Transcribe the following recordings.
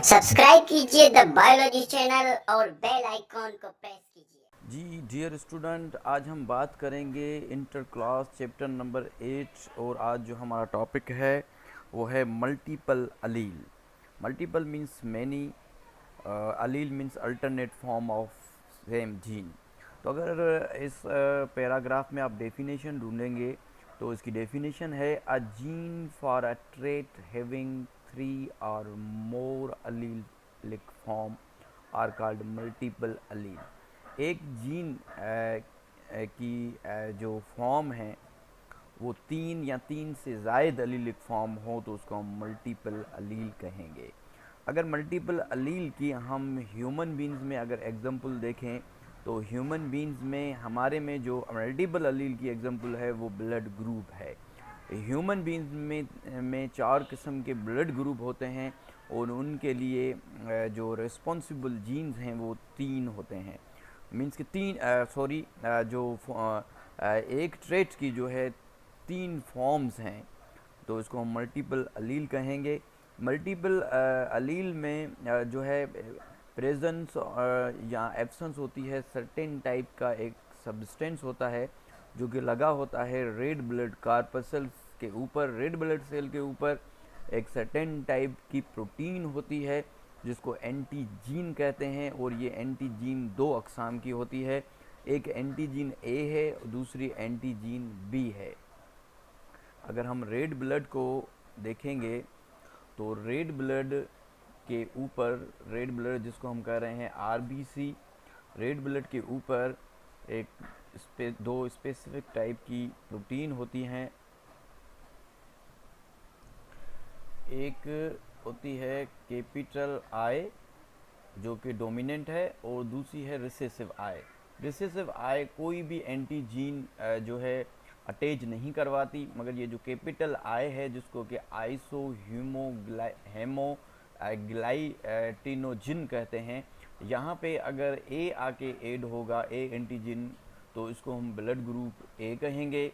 Subscribe कीजिए the biology channel और bell icon को प्रेस कीजिए। जी डियर स्टूडेंट, आज हम बात करेंगे इंटर क्लास चैप्टर नंबर 8 और आज जो हमारा टॉपिक है वो है multiple allele. Multiple means many, allele means alternate form of same gene. तो अगर इस पैराग्राफ में आप डेफिनेशन ढूंढेंगे तो इसकी डेफिनेशन है a gene for a trait having 3 और more allelic form are called multiple allele. एक जीन की जो फॉर्म है वो 3 या 3 से ज़ायद अलीलिक फॉर्म हो तो उसको हम मल्टीपल अलील कहेंगे। अगर मल्टीपल अलील की हम ह्यूमन बींग्स में अगर एग्जांपल देखें तो ह्यूमन बींग्स में हमारे में जो मल्टीपल अलील की एग्जांपल है वो ब्लड ग्रुप है। ह्यूमन बींग्स में 4 किस्म के ब्लड ग्रुप होते हैं और उनके लिए जो रिस्पॉन्सिबल जीन्स हैं वो 3 होते हैं। मीन्स कि एक ट्रेट की जो है 3 फॉर्म्स हैं तो इसको हम मल्टीपल अलील कहेंगे। मल्टीपल अलील में जो है प्रेजेंस या एब्सेंस होती है सर्टेन टाइप का एक सब्सटेंस होता है जो कि लगा होता है रेड ब्लड कार्पसेल्स के ऊपर। रेड ब्लड सेल के ऊपर एक सर्टेन टाइप की प्रोटीन होती है जिसको एंटीजीन कहते हैं और ये एंटीजीन 2 अक़साम की होती है। एक एंटीजीन ए है और दूसरी एंटीजीन बी है। अगर हम रेड ब्लड को देखेंगे तो रेड ब्लड के ऊपर, रेड ब्लड जिसको हम कह रहे हैं आरबीसी, रेड ब्लड के ऊपर एक 2 स्पेसिफिक टाइप की प्रोटीन होती हैं। एक होती है कैपिटल आई जो कि डोमिनेंट है और दूसरी है रिसेसिव आई। रिसेसिव आई कोई भी एंटीजीन जो है अटैच नहीं करवाती, मगर ये जो कैपिटल आई है जिसको कि आइसो हेमोग्लाइटिनोजिन कहते हैं, यहाँ पे अगर ए आके ऐड होगा, ए एंटीजन, तो इसको हम ब्लड ग्रुप ए कहेंगे।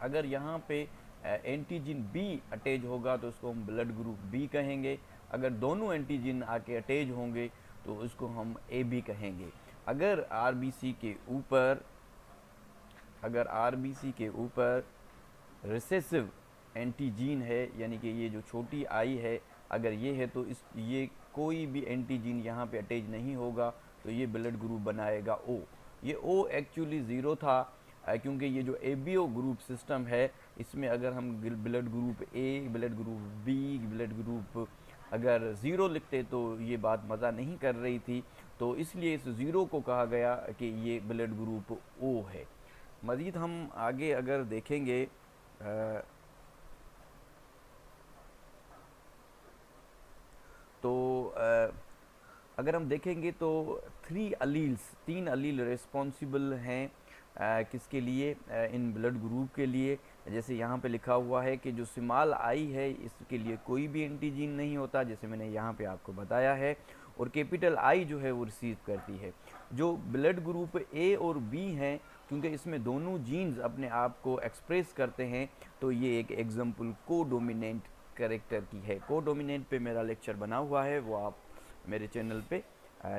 अगर यहाँ पे एंटीजन बी अटैच होगा तो इसको हम ब्लड ग्रुप बी कहेंगे। अगर दोनों एंटीजन आके अटैच होंगे तो इसको हम ए बी कहेंगे। अगर आरबीसी के ऊपर रिसेसिव एंटीजीन है, यानी कि ये जो छोटी आई है अगर ये है तो ये कोई भी एंटीजीन यहाँ पे अटैच नहीं होगा तो ये ब्लड ग्रुप बनाएगा ओ। ये ओ एक्चुअली ज़ीरो था क्योंकि ये जो एबीओ ग्रुप सिस्टम है इसमें अगर हम blood group A, blood group B, blood group अगर ज़ीरो लिखते तो ये बात मज़ा नहीं कर रही थी, तो इसलिए इस ज़ीरो को कहा गया कि ये ब्लड ग्रुप ओ है। मज़ीद हम आगे अगर देखेंगे तो अगर हम देखेंगे तो 3 अलील रिस्पॉन्सिबल हैं किसके लिए, इन ब्लड ग्रुप के लिए। जैसे यहाँ पे लिखा हुआ है कि जो स्मॉल आई है इसके लिए कोई भी एंटीजीन नहीं होता, जैसे मैंने यहाँ पे आपको बताया है, और कैपिटल आई जो है वो रिसीव करती है। जो ब्लड ग्रुप ए और बी हैं, क्योंकि इसमें दोनों जीन्स अपने आप को एक्सप्रेस करते हैं, तो ये एक एग्जाम्पल कोडोमिनेंट कैरेक्टर की है। कोडोमिनेंट पे मेरा लेक्चर बना हुआ है, वो आप मेरे चैनल पे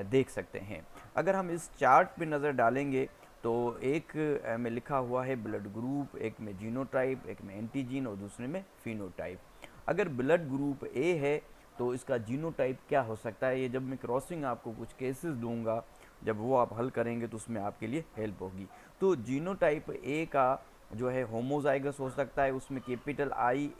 देख सकते हैं। अगर हम इस चार्ट पे नज़र डालेंगे तो एक में लिखा हुआ है ब्लड ग्रुप, एक में जीनोटाइप, एक में एंटीजीन और दूसरे में फिनोटाइप। अगर ब्लड ग्रुप ए है तो इसका जीनोटाइप क्या हो सकता है, ये जब मैं क्रॉसिंग आपको कुछ केसेस दूंगा, जब वो आप हल करेंगे तो उसमें आपके लिए हेल्प होगी। तो जीनोटाइप ए का जो है होमोजाइगस हो सकता है, उसमें कैपिटल आई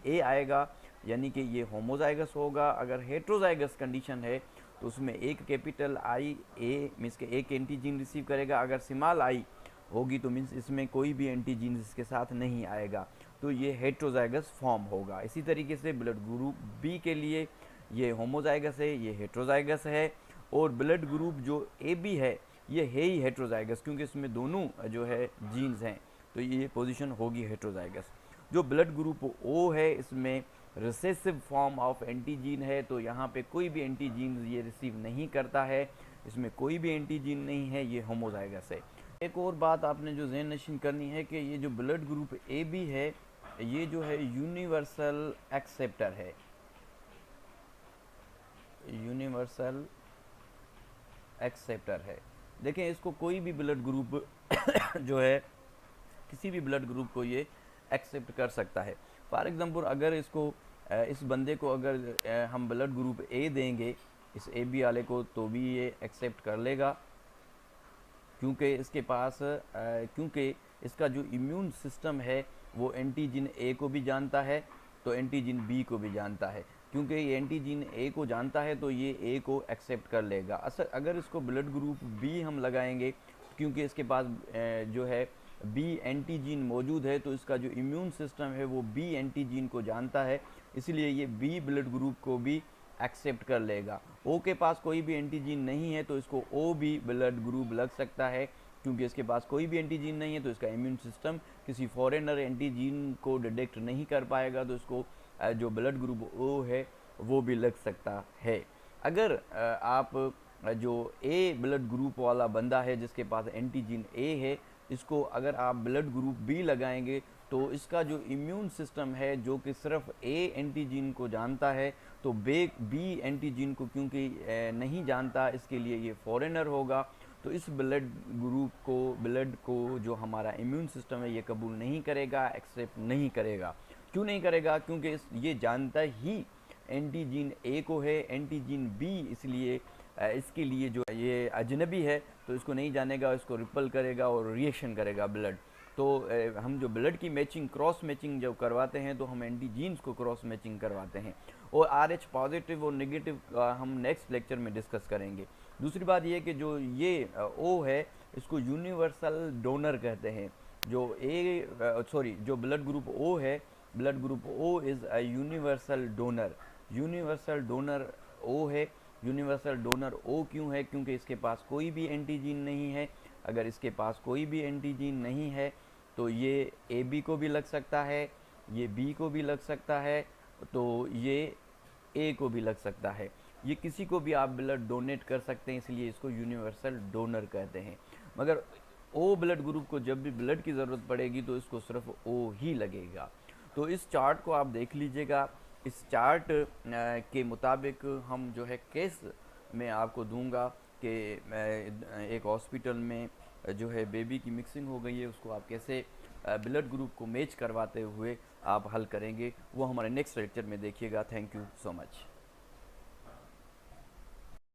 ए आएगा, यानी कि ये होमोजाइगस होगा। अगर हेट्रोजाइगस कंडीशन है तो उसमें एक कैपिटल आई ए मीन्स के एक एंटीजीन रिसीव करेगा। अगर स्मॉल आई होगी तो मीन्स इसमें कोई भी एंटीजीन इसके साथ नहीं आएगा, तो ये हेट्रोजाइगस फॉर्म होगा। इसी तरीके से ब्लड ग्रुप बी के लिए ये होमोजाइगस है, ये हेट्रोजाइगस है, और ब्लड ग्रुप जो ए बी है ये है ही हेट्रोजाइगस, क्योंकि इसमें दोनों जो है जीन्स हैं, तो ये पोजीशन होगी हेट्रोजाइगस। जो ब्लड ग्रुप ओ है इसमें रिसेसिव फॉर्म ऑफ एंटीजीन है, तो यहाँ पे कोई भी एंटीजीन ये रिसीव नहीं करता है, इसमें कोई भी एंटीजीन नहीं है, ये होमोजाइगस है। एक और बात आपने जो ज़हन नशीन करनी है कि ये जो ब्लड ग्रुप ए बी है ये जो है यूनिवर्सल एक्सेप्टर है। यूनिवर्सल एक्सेप्टर है। देखें, इसको कोई भी ब्लड ग्रुप जो है, किसी भी ब्लड ग्रुप को ये एक्सेप्ट कर सकता है। फॉर एग्ज़ाम्पल, अगर इसको इस बंदे को अगर हम ब्लड ग्रुप ए देंगे, इस ए बी वाले को, तो भी ये एक्सेप्ट कर लेगा, क्योंकि इसके पास क्योंकि इसका जो इम्यून सिस्टम है वो एंटीजन ए को भी जानता है, तो एंटीजन बी को भी जानता है। क्योंकि ये एंटीजन ए को जानता है तो ये ए को एक्सेप्ट कर लेगा। अगर इसको ब्लड ग्रुप बी हम लगाएंगे, क्योंकि इसके पास जो है बी एंटीजन मौजूद है, तो इसका जो इम्यून सिस्टम है वो बी एंटीजन को जानता है, इसलिए ये बी ब्लड ग्रुप को भी एक्सेप्ट कर लेगा। ओ के पास कोई भी एंटीजन नहीं है तो इसको ओ भी ब्लड ग्रुप लग सकता है, क्योंकि इसके पास कोई भी एंटीजन नहीं है तो इसका इम्यून सिस्टम किसी फॉरेनर एंटीजन को डिटेक्ट नहीं कर पाएगा, तो इसको जो ब्लड ग्रुप ओ है वो भी लग सकता है। अगर आप जो ए ब्लड ग्रुप वाला बंदा है जिसके पास एंटीजन ए है, इसको अगर आप ब्लड ग्रुप बी लगाएंगे तो इसका जो इम्यून सिस्टम है जो कि सिर्फ ए एंटीजन को जानता है, तो बी एंटीजन को क्योंकि नहीं जानता, इसके लिए ये फॉरेनर होगा, तो इस ब्लड को जो हमारा इम्यून सिस्टम है ये कबूल नहीं करेगा, एक्सेप्ट नहीं करेगा। क्यों नहीं करेगा? क्योंकि ये जानता ही एंटीजन ए को है, एंटीजन बी इसलिए इसके लिए जो ये अजनबी है तो इसको नहीं जानेगा, इसको रिपल करेगा और रिएक्शन करेगा ब्लड। तो हम जो ब्लड की मैचिंग, क्रॉस मैचिंग जब करवाते हैं तो हम एंटीजीन्स को क्रॉस मैचिंग करवाते हैं, और RH पॉजिटिव और नेगेटिव हम नेक्स्ट लेक्चर में डिस्कस करेंगे। दूसरी बात ये कि जो ये O है इसको यूनिवर्सल डोनर कहते हैं। जो ब्लड ग्रुप O है, blood group O is a universal donor. Universal donor O है। यूनिवर्सल डोनर O क्यों है? क्योंकि इसके पास कोई भी एंटीजीन नहीं है। अगर इसके पास कोई भी एंटीजीन नहीं है तो ये AB को भी लग सकता है, ये B को भी लग सकता है, तो ये A को भी लग सकता है। ये किसी को भी आप ब्लड डोनेट कर सकते हैं, इसलिए इसको यूनिवर्सल डोनर कहते हैं। मगर O ब्लड ग्रुप को जब भी ब्लड की ज़रूरत पड़ेगी तो इसको सिर्फ O ही लगेगा। तो इस चार्ट को आप देख लीजिएगा। इस चार्ट के मुताबिक हम जो है केस में आपको दूंगा कि एक हॉस्पिटल में जो है बेबी की मिक्सिंग हो गई है, उसको आप कैसे ब्लड ग्रुप को मैच करवाते हुए आप हल करेंगे, वो हमारे नेक्स्ट लेक्चर में देखिएगा। Thank you so much.